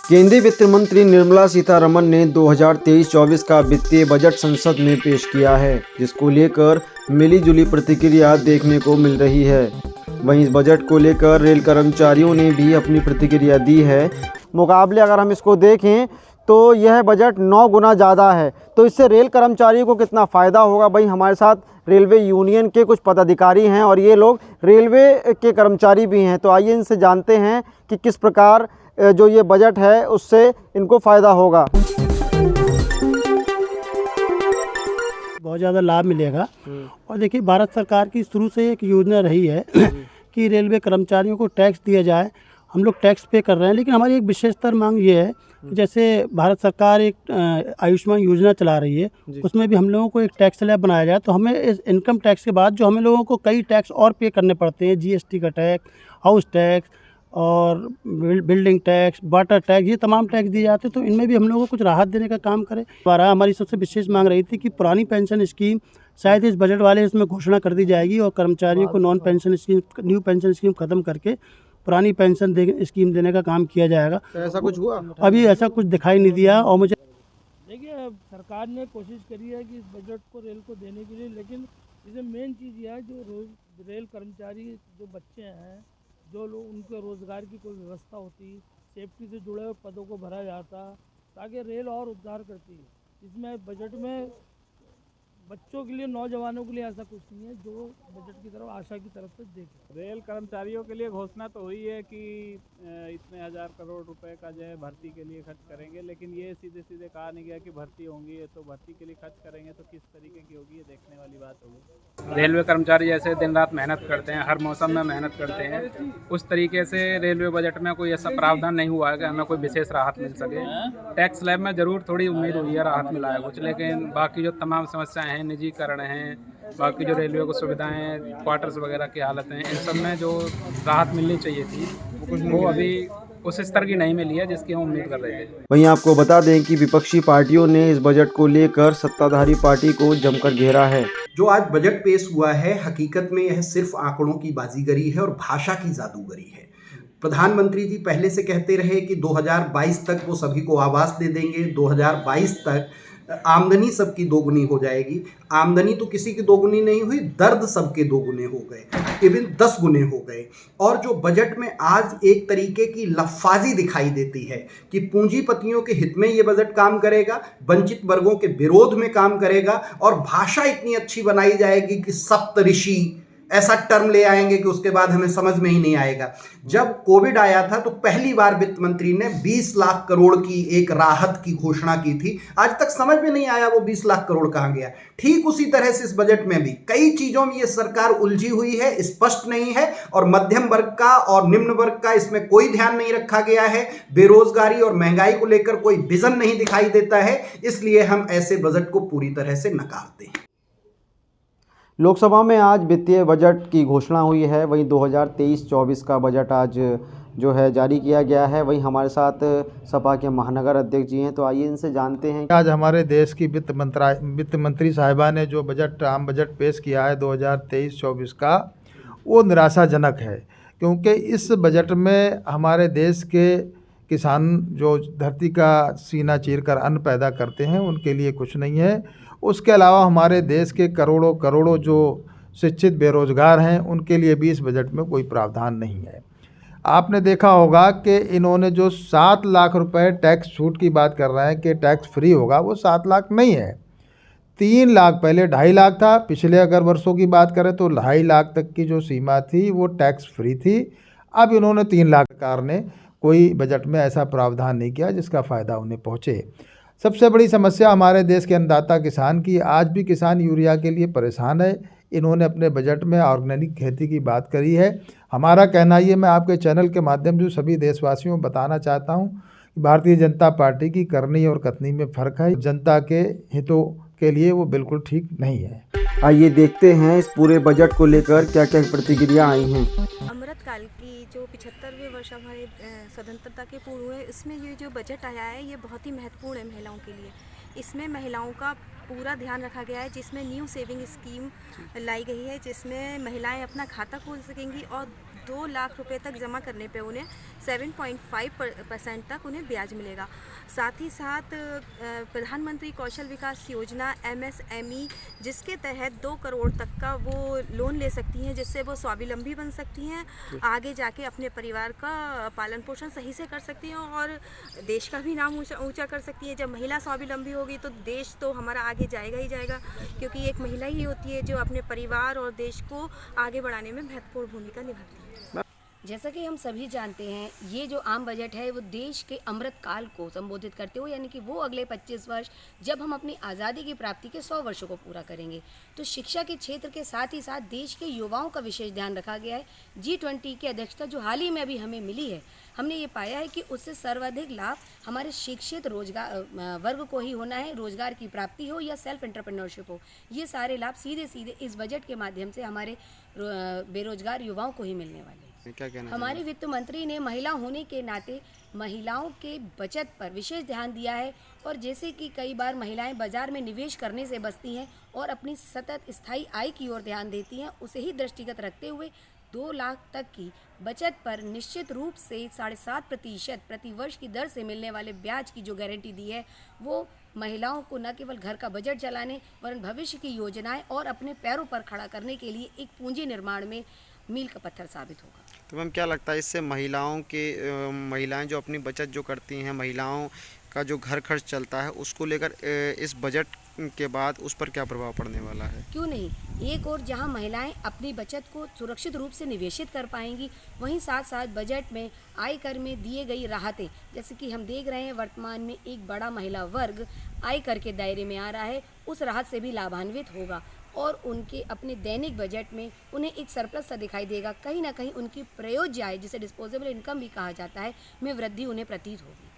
केंद्रीय वित्त मंत्री निर्मला सीतारमण ने 2023-24 का वित्तीय बजट संसद में पेश किया है, जिसको लेकर मिली-जुली प्रतिक्रिया देखने को मिल रही है। वहीं इस बजट को लेकर रेल कर्मचारियों ने भी अपनी प्रतिक्रिया दी है। मुकाबले अगर हम इसको देखें तो यह बजट 9 गुना ज़्यादा है, तो इससे रेल कर्मचारियों को कितना फ़ायदा होगा। भाई हमारे साथ रेलवे यूनियन के कुछ पदाधिकारी हैं और ये लोग रेलवे के कर्मचारी भी हैं, तो आइए इनसे जानते हैं कि किस प्रकार जो ये बजट है उससे इनको फ़ायदा होगा। बहुत ज़्यादा लाभ मिलेगा। और देखिए, भारत सरकार की शुरू से एक योजना रही है कि रेलवे कर्मचारियों को टैक्स दिया जाए। हम लोग टैक्स पे कर रहे हैं, लेकिन हमारी एक विशेषतर मांग ये है कि जैसे भारत सरकार एक आयुष्मान योजना चला रही है, उसमें भी हम लोगों को एक टैक्स स्लैब बनाया जाए। तो हमें इस इनकम टैक्स के बाद जो हमें लोगों को कई टैक्स और पे करने पड़ते हैं, जीएसटी का टैक्स, हाउस टैक्स और बिल्डिंग टैक्स, वाटर टैक्स, ये तमाम टैक्स दिए जाते हैं, तो इनमें भी हम लोगों को कुछ राहत देने का काम करें। हमारा हमारी सबसे विशेष मांग रही थी कि पुरानी पेंशन स्कीम शायद इस बजट वाले इसमें घोषणा कर दी जाएगी और कर्मचारियों को non pension scheme, new pension scheme ख़त्म करके पुरानी पेंशन स्कीम देने का काम किया जाएगा। तो ऐसा कुछ हुआ? अभी ऐसा कुछ दिखाई नहीं दिया। और मुझे देखिए, सरकार ने कोशिश करी है कि इस बजट को रेल को देने के लिए, लेकिन इसमें मेन चीज़ यह है जो रेल कर्मचारी जो बच्चे हैं, जो लोग, उनके रोज़गार की कोई व्यवस्था होती, सेफ्टी से जुड़े हुए पदों को भरा जाता ताकि रेल और उद्धार करती है। इसमें बजट में बच्चों के लिए, नौजवानों के लिए ऐसा कुछ नहीं है जो बजट की तरफ, आशा की तरफ से देखे। रेल कर्मचारियों के लिए घोषणा तो हुई है कि इतने 1000 करोड़ रुपए का जो है भर्ती के लिए खर्च करेंगे, लेकिन ये सीधे सीधे कहा नहीं गया कि भर्ती होंगी, तो भर्ती के लिए खर्च करेंगे तो किस तरीके की होगी, ये देखने वाली बात होगी। रेलवे कर्मचारी जैसे दिन रात मेहनत करते हैं, हर मौसम में मेहनत करते हैं, उस तरीके से रेलवे बजट में कोई ऐसा प्रावधान नहीं हुआ है कि हमें कोई विशेष राहत मिल सके। टैक्स स्लैब में ज़रूर थोड़ी उम्मीद हुई है राहत मिला है कुछ, लेकिन बाकी जो तमाम समस्याएँ हैं, निजीकरण हैं, बाकी जो रेलवे को सुविधाएं, क्वार्टर्स वगैरह की हालत हैं, इन सब में जो राहत मिलनी चाहिए थी वो अभी उस स्तर की नहीं मिली है जिसकी हम उम्मीद कर रहे थे। वहीं आपको बता दें कि विपक्षी पार्टियों ने इस बजट को लेकर सत्ताधारी पार्टी को जमकर घेरा है। जो आज बजट पेश हुआ है, हकीकत में यह सिर्फ आंकड़ों की बाजीगरी है और भाषा की जादूगरी है। प्रधानमंत्री जी पहले से कहते रहे कि 2022 तक वो सभी को आवास दे देंगे, 2022 तक आमदनी सबकी दोगुनी हो जाएगी। आमदनी तो किसी की दोगुनी नहीं हुई, दर्द सबके दोगुने हो गए, इवन 10 गुने हो गए। और जो बजट में आज एक तरीके की लफाजी दिखाई देती है कि पूंजीपतियों के हित में ये बजट काम करेगा, वंचित वर्गों के विरोध में काम करेगा, और भाषा इतनी अच्छी बनाई जाएगी कि सप्तऋषि ऐसा टर्म ले आएंगे कि उसके बाद हमें समझ में ही नहीं आएगा। जब कोविड आया था तो पहली बार वित्त मंत्री ने 20 लाख करोड़ की एक राहत की घोषणा की थी, आज तक समझ में नहीं आया वो 20 लाख करोड़ कहाँ गया। ठीक उसी तरह से इस बजट में भी कई चीजों में ये सरकार उलझी हुई है, स्पष्ट नहीं है, और मध्यम वर्ग का और निम्न वर्ग का इसमें कोई ध्यान नहीं रखा गया है। बेरोजगारी और महंगाई को लेकर कोई विजन नहीं दिखाई देता है, इसलिए हम ऐसे बजट को पूरी तरह से नकारते हैं। लोकसभा में आज वित्तीय बजट की घोषणा हुई है। वहीं 2023-24 का बजट आज जो है जारी किया गया है। वहीं हमारे साथ सपा के महानगर अध्यक्ष जी हैं, तो आइए इनसे जानते हैं। आज हमारे देश की वित्त मंत्री साहिबा ने जो आम बजट पेश किया है 2023-24 का, वो निराशाजनक है, क्योंकि इस बजट में हमारे देश के किसान जो धरती का सीना चीरकर अन्न पैदा करते हैं उनके लिए कुछ नहीं है। उसके अलावा हमारे देश के करोड़ों करोड़ों जो शिक्षित बेरोजगार हैं उनके लिए भी इस बजट में कोई प्रावधान नहीं है। आपने देखा होगा कि इन्होंने जो 7 लाख रुपए टैक्स छूट की बात कर रहे हैं कि टैक्स फ्री होगा, वो 7 लाख नहीं है, 3 लाख, पहले 2.5 लाख था। पिछले अगर वर्षों की बात करें तो 2.5 लाख तक की जो सीमा थी वो टैक्स फ्री थी। अब इन्होंने 3 लाख, सरकार ने कोई बजट में ऐसा प्रावधान नहीं किया जिसका फ़ायदा उन्हें पहुँचे। सबसे बड़ी समस्या हमारे देश के अन्नदाता किसान की, आज भी किसान यूरिया के लिए परेशान है। इन्होंने अपने बजट में ऑर्गेनिक खेती की बात करी है। हमारा कहना ये, मैं आपके चैनल के माध्यम से सभी देशवासियों को बताना चाहता हूँ कि भारतीय जनता पार्टी की करनी और कथनी में फ़र्क है। जनता के हितों के लिए वो बिल्कुल ठीक नहीं है। आइए देखते हैं इस पूरे बजट को लेकर क्या क्या प्रतिक्रिया आई हैं। अमृतकाल की जो 75वें वर्ष हमारे स्वतंत्रता के पूर्व हुए, इसमें ये जो बजट आया है ये बहुत ही महत्वपूर्ण है महिलाओं के लिए। इसमें महिलाओं का पूरा ध्यान रखा गया है, जिसमें न्यू सेविंग स्कीम लाई गई है, जिसमें महिलाएं अपना खाता खोल सकेंगी और 2 लाख रुपए तक जमा करने पे उन्हें 7.5% तक उन्हें ब्याज मिलेगा। साथ ही साथ प्रधानमंत्री कौशल विकास योजना MSME, जिसके तहत 2 करोड़ तक का वो लोन ले सकती हैं, जिससे वो स्वावलंबी बन सकती हैं, आगे जाके अपने परिवार का पालन पोषण सही से कर सकती हैं और देश का भी नाम ऊंचा कर सकती हैं। जब महिला स्वावलंबी होगी तो देश तो हमारा आगे जाएगा ही जाएगा, क्योंकि एक महिला ही होती है जो अपने परिवार और देश को आगे बढ़ाने में महत्वपूर्ण भूमिका निभाती है। जैसा कि हम सभी जानते हैं, ये जो आम बजट है वो देश के अमृत काल को संबोधित करते हुए, यानी कि वो अगले 25 वर्ष जब हम अपनी आज़ादी की प्राप्ति के 100 वर्षों को पूरा करेंगे, तो शिक्षा के क्षेत्र के साथ ही साथ देश के युवाओं का विशेष ध्यान रखा गया है। G20 की अध्यक्षता जो हाल ही में अभी हमें मिली है, हमने ये पाया है कि उससे सर्वाधिक लाभ हमारे शिक्षित रोजगार वर्ग को ही होना है, रोजगार की प्राप्ति हो या सेल्फ एंटरप्रेन्योरशिप हो, ये सारे लाभ सीधे सीधे इस बजट के माध्यम से हमारे बेरोजगार युवाओं को ही मिलने वाले हैं। क्या कहना हमारे वित्त मंत्री ने महिला होने के नाते महिलाओं के बचत पर विशेष ध्यान दिया है, और जैसे कि कई बार महिलाएं बाजार में निवेश करने से बचती हैं और अपनी सतत स्थायी आय की ओर ध्यान देती हैं, उसे ही दृष्टिगत रखते हुए 2 लाख तक की बचत पर निश्चित रूप से 7.5% प्रति वर्ष की दर से मिलने वाले ब्याज की जो गारंटी दी है, वो महिलाओं को न केवल घर का बजट चलाने वरन भविष्य की योजनाएं और अपने पैरों पर खड़ा करने के लिए एक पूंजी निर्माण में मील का पत्थर साबित होगा। तो मैम क्या लगता है इससे महिलाएं जो अपनी बचत जो करती हैं, महिलाओं का जो घर खर्च चलता है, उसको लेकर इस बजट के बाद उस पर क्या प्रभाव पड़ने वाला है? क्यों नहीं, एक और जहां महिलाएं अपनी बचत को सुरक्षित रूप से निवेशित कर पाएंगी, वहीं साथ साथ बजट में आयकर में दिए गई राहतें, जैसे कि हम देख रहे हैं वर्तमान में एक बड़ा महिला वर्ग आयकर के दायरे में आ रहा है, उस राहत से भी लाभान्वित होगा और उनके अपने दैनिक बजट में उन्हें एक सरप्लस सा दिखाई देगा। कहीं ना कहीं उनकी प्रयोज्य आय, जिसे डिस्पोजेबल इनकम भी कहा जाता है, में वृद्धि उन्हें प्रतीत होगी।